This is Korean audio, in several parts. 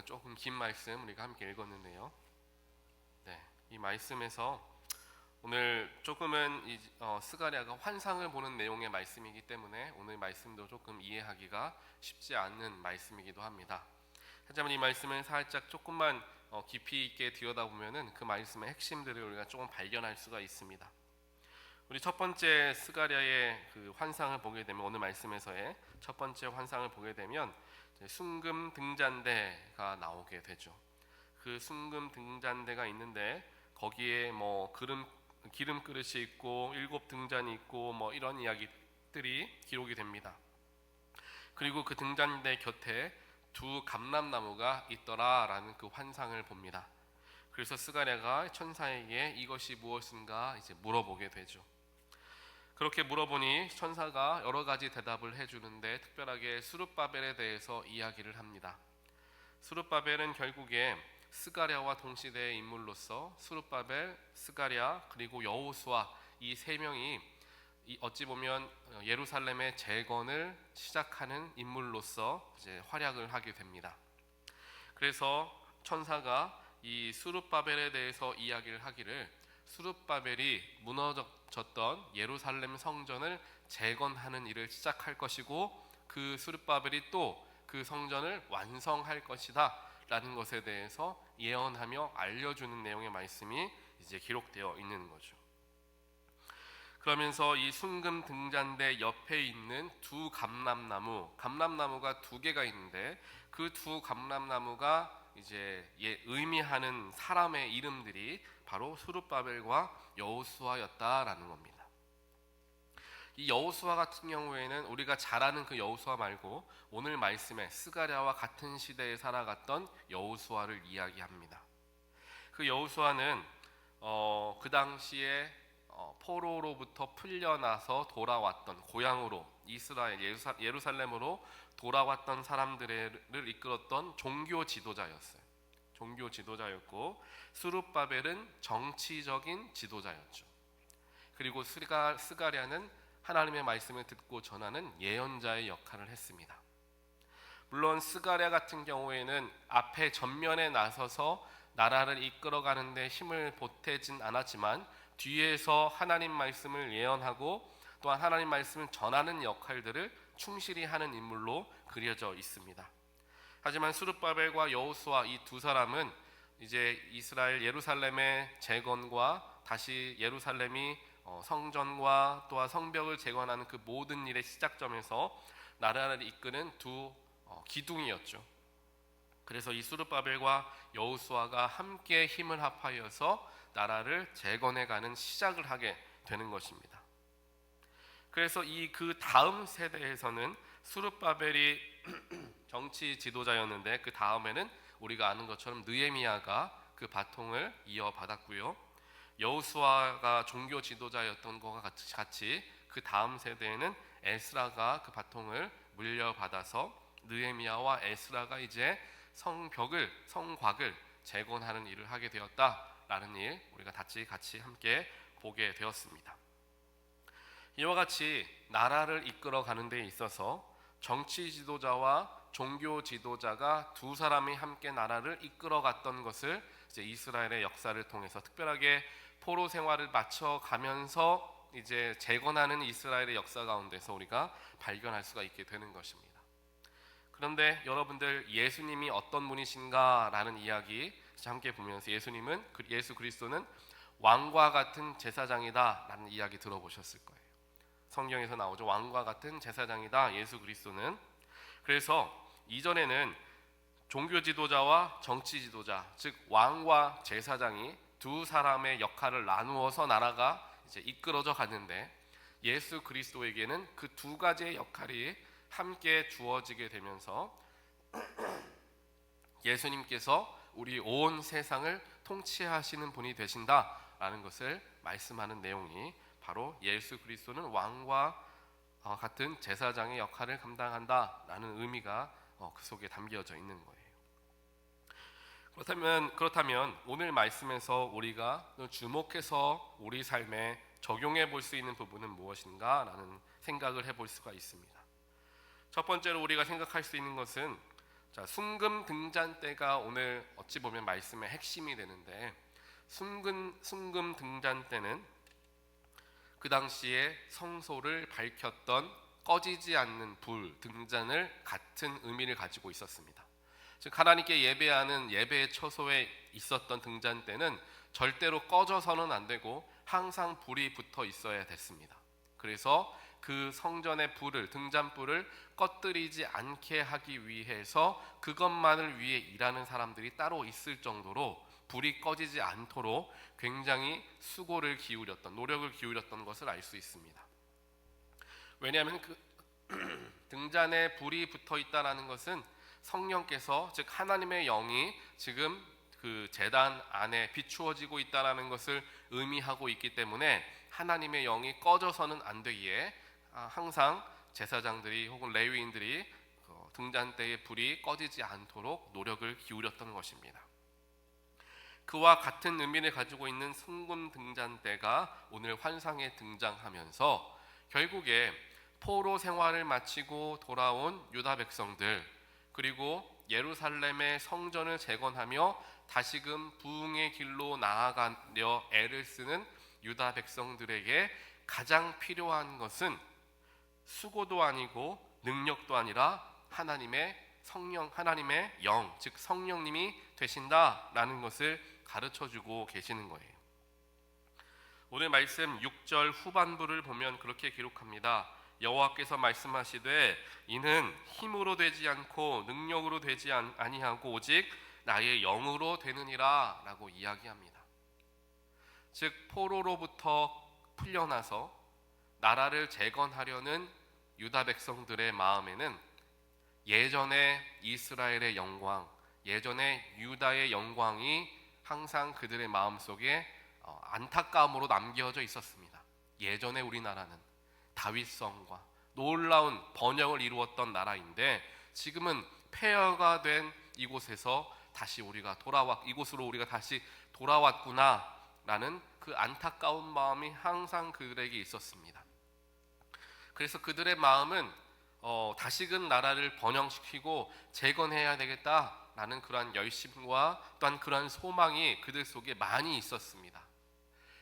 조금 긴 말씀 우리가 함께 읽었는데요. 이 말씀에서 오늘 조금은 스가랴가 환상을 보는 내용의 말씀이기 때문에 오늘 말씀도 조금 이해하기가 쉽지 않는 말씀이기도 합니다. 하지만 이 말씀을 살짝 조금만 깊이 있게 들여다보면은 그 말씀의 핵심들을 우리가 조금 발견할 수가 있습니다. 우리 첫 번째 스가랴의 그 환상을 보게 되면, 오늘 말씀에서의 첫 번째 환상을 보게 되면 순금 등잔대가 나오게 되죠. 그 순금 등잔대가 있는데 거기에 기름 그릇이 있고 7등잔이 있고 이런 이야기들이 기록이 됩니다. 그리고 그 등잔대 곁에 두 감람나무가 있더라라는 그 환상을 봅니다. 그래서 스가랴가 천사에게 이것이 무엇인가 이제 물어보게 되죠. 그렇게 물어보니 천사가 여러 가지 대답을 해주는데 특별하게 스룹바벨에 대해서 이야기를 합니다. 스룹바벨은 결국에 스가랴와 동시대의 인물로서 스룹바벨, 스가랴 그리고 여호수아 이 세 명이 어찌 보면 예루살렘의 재건을 시작하는 인물로서 이제 활약을 하게 됩니다. 그래서 천사가 이 스룹바벨에 대해서 이야기를 하기를, 스룹바벨이 무너졌던 예루살렘 성전을 재건하는 일을 시작할 것이고 그 스룹바벨이 또 그 성전을 완성할 것이다 라는 것에 대해서 예언하며 알려주는 내용의 말씀이 이제 기록되어 있는 거죠. 그러면서 이 순금 등잔대 옆에 있는 두 감람나무가 두 개가 있는데 그 두 감람나무가 이제 의미하는 사람의 이름들이 바로 스룹바벨과 여호수아였다라는 겁니다. 이 여호수아 같은 경우에는 우리가 잘 아는 그 여호수아 말고 오늘 말씀에 스가랴와 같은 시대에 살아갔던 여호수아를 이야기합니다. 그 여호수아는 그 당시에 포로로부터 풀려나서 돌아왔던, 고향으로 이스라엘 예루살렘으로 돌아왔던 사람들을 이끌었던 종교 지도자였어요. 종교 지도자였고 스룹바벨은 정치적인 지도자였죠. 그리고 스가랴는 하나님의 말씀을 듣고 전하는 예언자의 역할을 했습니다. 물론 스가랴 같은 경우에는 앞에 전면에 나서서 나라를 이끌어가는 데 힘을 보태진 않았지만 뒤에서 하나님 말씀을 예언하고 또한 하나님 말씀을 전하는 역할들을 충실히 하는 인물로 그려져 있습니다. 하지만 스룹바벨과 여호수아 이 두 사람은 이제 이스라엘 예루살렘의 재건과 다시 예루살렘이 성전과 또한 성벽을 재건하는 그 모든 일의 시작점에서 나라를 이끄는 두 기둥이었죠. 그래서 이 스룹바벨과 여호수아가 함께 힘을 합하여서 나라를 재건해가는 시작을 하게 되는 것입니다. 그래서 그 다음 세대에서는 스룹바벨이 정치 지도자였는데 그 다음에는 우리가 아는 것처럼 느헤미야가 그 바통을 이어받았고요. 여호수아가 종교 지도자였던 것과 같이 그 다음 세대에는 에스라가 같이 물려받아서 느헤미야와 에스라가 이제 성곽을 재건하는 일을 하게 되었다라는 일 우리가 같이 함께 보게 되었습니다. 이와 같이 나라를 이끌어가는 데 있어서 정치 지도자와 종교 지도자가 두 사람이 함께 나라를 이끌어갔던 것을 이제 이스라엘의 역사를 통해서 특별하게 포로 생활을 마쳐가면서 이제 재건하는 이스라엘의 역사 가운데서 우리가 발견할 수가 있게 되는 것입니다. 그런데 여러분들, 예수님이 어떤 분이신가라는 이야기 함께 보면서 예수 그리스도는 왕과 같은 제사장이다라는 이야기 들어보셨을 거예요. 성경에서 나오죠. 왕과 같은 제사장이다 예수 그리스도는. 그래서 이전에는 종교 지도자와 정치 지도자, 즉 왕과 제사장이 두 사람의 역할을 나누어서 나라가 이제 이끌어져 갔는데 예수 그리스도에게는 그 두 가지의 역할이 함께 주어지게 되면서 예수님께서 우리 온 세상을 통치하시는 분이 되신다라는 것을 말씀하는 내용이 바로 예수 그리스도는 왕과 같은 제사장의 역할을 감당한다라는 의미가 그 속에 담겨져 있는 거예요. 그렇다면 오늘 말씀에서 우리가 주목해서 우리 삶에 적용해 볼 수 있는 부분은 무엇인가라는 생각을 해볼 수가 있습니다. 첫 번째로 우리가 생각할 수 있는 것은 자, 순금 등잔 때가 오늘 어찌 보면 말씀의 핵심이 되는데, 순금 등잔 때는 그 당시에 성소를 밝혔던 꺼지지 않는 불 등잔을 같은 의미를 가지고 있었습니다. 즉 하나님께 예배하는 예배의 처소에 있었던 등잔대는 절대로 꺼져서는 안 되고 항상 불이 붙어 있어야 됐습니다. 그래서 그 성전의 불을, 등잔불을 꺼뜨리지 않게 하기 위해서 그것만을 위해 일하는 사람들이 따로 있을 정도로 불이 꺼지지 않도록 굉장히 수고를 기울였던, 노력을 기울였던 것을 알 수 있습니다. 왜냐하면 그 등잔에 불이 붙어 있다는 것은 성령께서, 즉 하나님의 영이 지금 그 제단 안에 비추어지고 있다는 것을 의미하고 있기 때문에 하나님의 영이 꺼져서는 안 되기에 항상 제사장들이 혹은 레위인들이 등잔대의 불이 꺼지지 않도록 노력을 기울였던 것입니다. 그와 같은 의미를 가지고 있는 순금 등잔대가 오늘 환상에 등장하면서 결국에 포로 생활을 마치고 돌아온 유다 백성들, 그리고 예루살렘의 성전을 재건하며 다시금 부흥의 길로 나아가려 애를 쓰는 유다 백성들에게 가장 필요한 것은 수고도 아니고 능력도 아니라 하나님의 성령, 하나님의 영, 즉 성령님이 되신다라는 것을 가르쳐주고 계시는 거예요. 오늘 말씀 6절 후반부를 보면 그렇게 기록합니다. 여호와께서 말씀하시되 이는 힘으로 되지 않고 능력으로 되지 아니하고 오직 나의 영으로 되느니라 라고 이야기합니다. 즉 포로로부터 풀려나서 나라를 재건하려는 유다 백성들의 마음에는 예전의 이스라엘의 영광, 예전의 유다의 영광이 항상 그들의 마음속에 안타까움으로 남겨져 있었습니다. 예전의 우리나라는 다윗성과 놀라운 번영을 이루었던 나라인데 지금은 폐허가 된 이곳에서 다시 이곳으로 우리가 다시 돌아왔구나라는 그 안타까운 마음이 항상 그들에게 있었습니다. 그래서 그들의 마음은 다시금 나라를 번영시키고 재건해야 되겠다라는 그러한 열심과 또한 그러한 소망이 그들 속에 많이 있었습니다.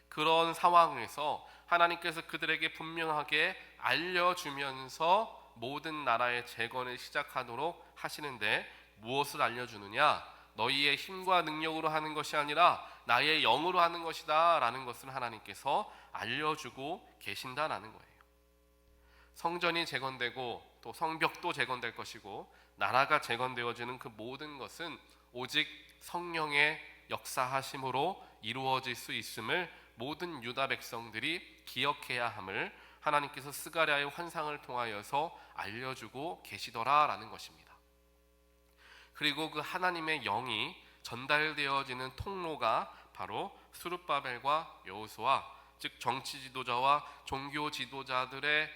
그런 상황에서 하나님께서 그들에게 분명하게 알려주면서 모든 나라의 재건을 시작하도록 하시는데 무엇을 알려주느냐? 너희의 힘과 능력으로 하는 것이 아니라 나의 영으로 하는 것이다 라는 것을 하나님께서 알려주고 계신다라는 거예요. 성전이 재건되고 또 성벽도 재건될 것이고 나라가 재건되어지는 그 모든 것은 오직 성령의 역사하심으로 이루어질 수 있음을 모든 유다 백성들이 기억해야 함을 하나님께서 스가랴의 환상을 통하여서 알려주고 계시더라라는 것입니다. 그리고 그 하나님의 영이 전달되어지는 통로가 바로 스룹바벨과 여호수아, 즉 정치 지도자와 종교 지도자들의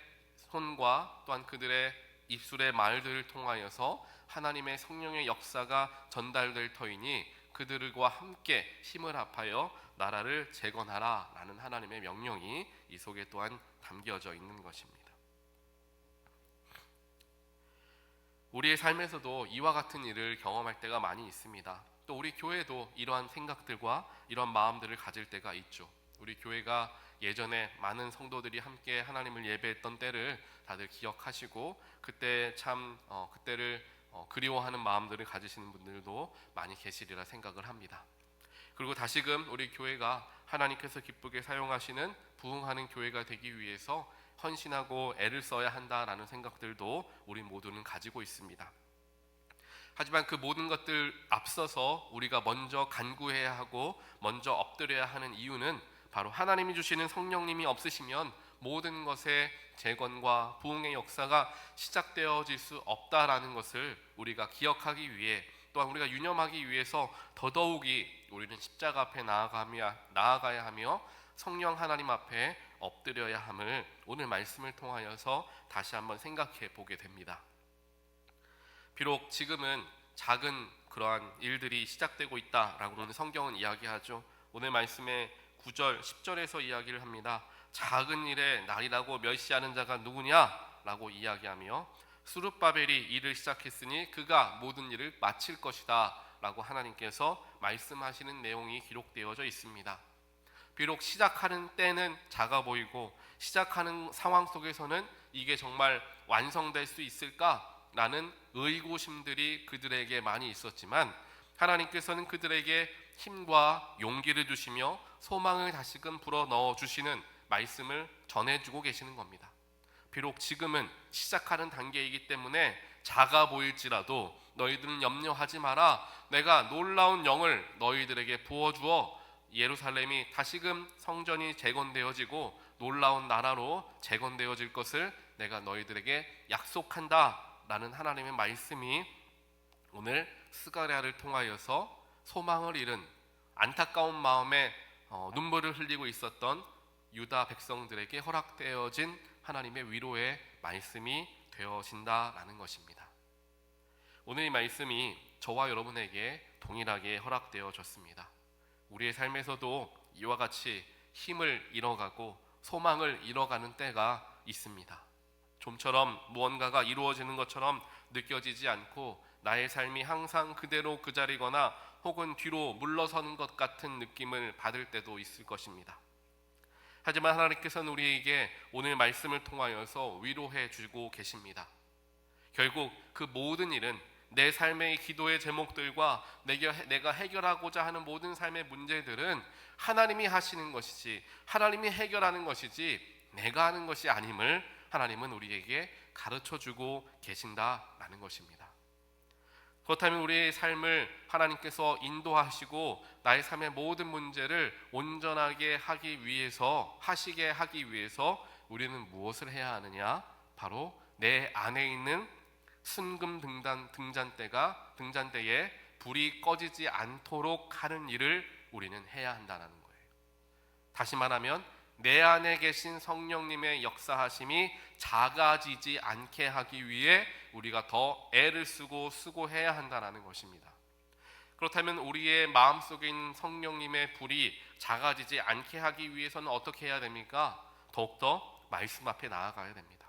손과 또한 그들의 입술의 말들을 통하여서 하나님의 성령의 역사가 전달될 터이니 그들과 함께 힘을 합하여 나라를 재건하라 라는 하나님의 명령이 이 속에 또한 담겨져 있는 것입니다. 우리의 삶에서도 이와 같은 일을 경험할 때가 많이 있습니다. 또 우리 교회도 이러한 생각들과 이런 마음들을 가질 때가 있죠. 우리 교회가 예전에 많은 성도들이 함께 하나님을 예배했던 때를 다들 기억하시고 그때 참 그때를 그리워하는 마음들을 가지시는 분들도 많이 계시리라 생각을 합니다. 그리고 다시금 우리 교회가 하나님께서 기쁘게 사용하시는 부흥하는 교회가 되기 위해서 헌신하고 애를 써야 한다라는 생각들도 우리 모두는 가지고 있습니다. 하지만 그 모든 것들 앞서서 우리가 먼저 간구해야 하고 먼저 엎드려야 하는 이유는 바로 하나님이 주시는 성령님이 없으시면 모든 것의 재건과 부흥의 역사가 시작되어질 수 없다라는 것을 우리가 기억하기 위해 또한 우리가 유념하기 위해서 더더욱이 우리는 십자가 앞에 나아가야 하며 성령 하나님 앞에 엎드려야 함을 오늘 말씀을 통하여서 다시 한번 생각해 보게 됩니다. 비록 지금은 작은 그러한 일들이 시작되고 있다라고 오늘 성경은 이야기하죠. 오늘 말씀의 9절, 10절에서 이야기를 합니다. 작은 일에 날이라고 멸시하는 자가 누구냐? 라고 이야기하며 스룹바벨이 일을 시작했으니 그가 모든 일을 마칠 것이다 라고 하나님께서 말씀하시는 내용이 기록되어져 있습니다. 비록 시작하는 때는 작아 보이고 시작하는 상황 속에서는 이게 정말 완성될 수 있을까라는 의구심들이 그들에게 많이 있었지만, 하나님께서는 그들에게 힘과 용기를 주시며 소망을 다시금 불어넣어 주시는 말씀을 전해주고 계시는 겁니다. 비록 지금은 시작하는 단계이기 때문에 작아 보일지라도 너희들은 염려하지 마라. 내가 놀라운 영을 너희들에게 부어주어 예루살렘이 다시금 성전이 재건되어지고 놀라운 나라로 재건되어질 것을 내가 너희들에게 약속한다 라는 하나님의 말씀이 오늘 스가랴를 통하여서 소망을 잃은 안타까운 마음에 눈물을 흘리고 있었던 유다 백성들에게 허락되어진 하나님의 위로의 말씀이 되어진다라는 것입니다. 오늘 이 말씀이 저와 여러분에게 동일하게 허락되어졌습니다. 우리의 삶에서도 이와 같이 힘을 잃어가고 소망을 잃어가는 때가 있습니다. 좀처럼 무언가가 이루어지는 것처럼 느껴지지 않고 나의 삶이 항상 그대로 그 자리거나 혹은 뒤로 물러서는 것 같은 느낌을 받을 때도 있을 것입니다. 하지만 하나님께서는 우리에게 오늘 말씀을 통하여서 위로해 주고 계십니다. 결국 그 모든 일은 내 삶의 기도의 제목들과 내가 해결하고자 하는 모든 삶의 문제들은 하나님이 하시는 것이지, 하나님이 해결하는 것이지 내가 하는 것이 아님을 하나님은 우리에게 가르쳐주고 계신다라는 것입니다. 그렇다면 우리의 삶을 하나님께서 인도하시고 나의 삶의 모든 문제를 온전하게 하시게 하기 위해서 우리는 무엇을 해야 하느냐? 바로 내 안에 있는 순금 등잔대에 불이 꺼지지 않도록 하는 일을 우리는 해야 한다는 거예요. 다시 말하면 내 안에 계신 성령님의 역사하심이 작아지지 않게 하기 위해 우리가 더 애를 쓰고 수고해야 한다는 것입니다. 그렇다면 우리의 마음속에 있는 성령님의 불이 작아지지 않게 하기 위해서는 어떻게 해야 됩니까? 더욱더 말씀 앞에 나아가야 됩니다.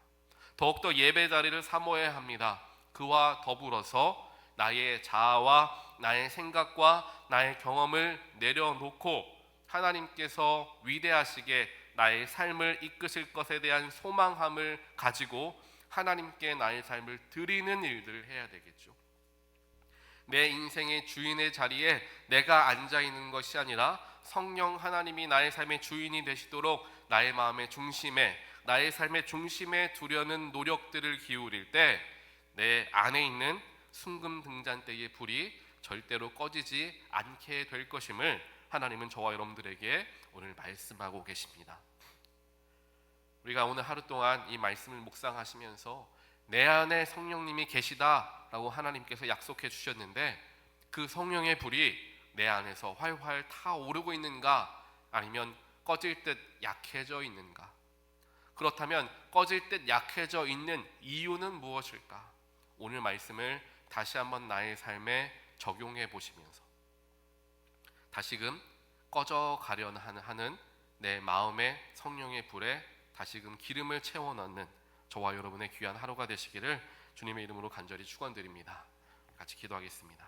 더욱더 예배 자리를 사모해야 합니다. 그와 더불어서 나의 자아와 나의 생각과 나의 경험을 내려놓고 하나님께서 위대하시게 나의 삶을 이끄실 것에 대한 소망함을 가지고 하나님께 나의 삶을 드리는 일들을 해야 되겠죠. 내 인생의 주인의 자리에 내가 앉아있는 것이 아니라 성령 하나님이 나의 삶의 주인이 되시도록 나의 마음의 중심에, 나의 삶의 중심에 두려는 노력들을 기울일 때 내 안에 있는 순금 등잔대의 불이 절대로 꺼지지 않게 될 것임을 하나님은 저와 여러분들에게 오늘 말씀하고 계십니다. 우리가 오늘 하루 동안 이 말씀을 묵상하시면서 내 안에 성령님이 계시다라고 하나님께서 약속해 주셨는데 그 성령의 불이 내 안에서 활활 타오르고 있는가, 아니면 꺼질 듯 약해져 있는가? 그렇다면 꺼질 듯 약해져 있는 이유는 무엇일까? 오늘 말씀을 다시 한번 나의 삶에 적용해 보시면서 다시금 꺼져 가려는 하는 내 마음의 성령의 불에 다시금 기름을 채워 넣는 저와 여러분의 귀한 하루가 되시기를 주님의 이름으로 간절히 축원드립니다. 같이 기도하겠습니다.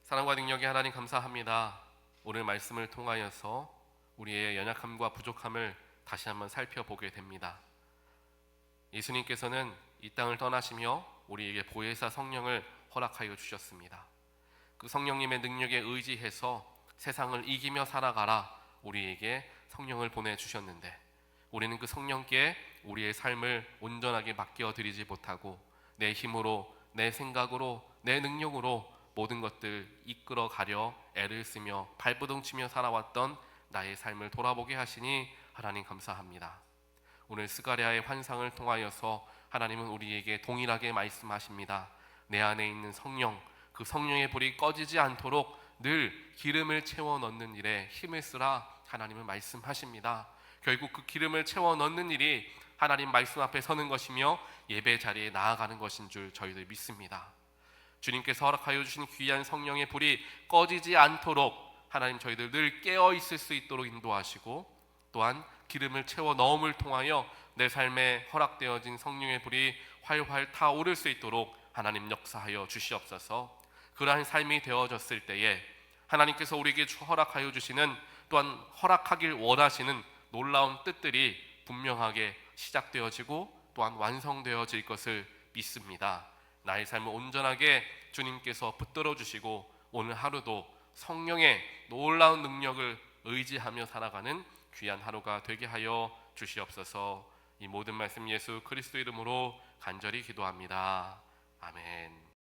사랑과 능력의 하나님 감사합니다. 오늘 말씀을 통하여서 우리의 연약함과 부족함을 다시 한번 살펴보게 됩니다. 예수님께서는 이 땅을 떠나시며 우리에게 보혜사 성령을 허락하여 주셨습니다. 그 성령님의 능력에 의지해서 세상을 이기며 살아가라 우리에게 성령을 보내주셨는데 우리는 그 성령께 우리의 삶을 온전하게 맡겨드리지 못하고 내 힘으로, 내 생각으로, 내 능력으로 모든 것들 이끌어가려 애를 쓰며 발버둥치며 살아왔던 나의 삶을 돌아보게 하시니 하나님 감사합니다. 오늘 스가랴의 환상을 통하여서 하나님은 우리에게 동일하게 말씀하십니다. 내 안에 있는 성령, 그 성령의 불이 꺼지지 않도록 늘 기름을 채워 넣는 일에 힘을 쓰라 하나님은 말씀하십니다. 결국 그 기름을 채워 넣는 일이 하나님 말씀 앞에 서는 것이며 예배 자리에 나아가는 것인 줄 저희들 믿습니다. 주님께서 허락하여 주신 귀한 성령의 불이 꺼지지 않도록 하나님 저희들 늘 깨어 있을 수 있도록 인도하시고 또한 기름을 채워 넣음을 통하여 내 삶에 허락되어진 성령의 불이 활활 타오를 수 있도록 하나님 역사하여 주시옵소서. 그러한 삶이 되어졌을 때에 하나님께서 우리에게 허락하여 주시는, 또한 허락하길 원하시는 놀라운 뜻들이 분명하게 시작되어지고 또한 완성되어질 것을 믿습니다. 나의 삶을 온전하게 주님께서 붙들어 주시고 오늘 하루도 성령의 놀라운 능력을 의지하며 살아가는 귀한 하루가 되게 하여 주시옵소서. 이 모든 말씀 예수 그리스도 이름으로 간절히 기도합니다. 아멘.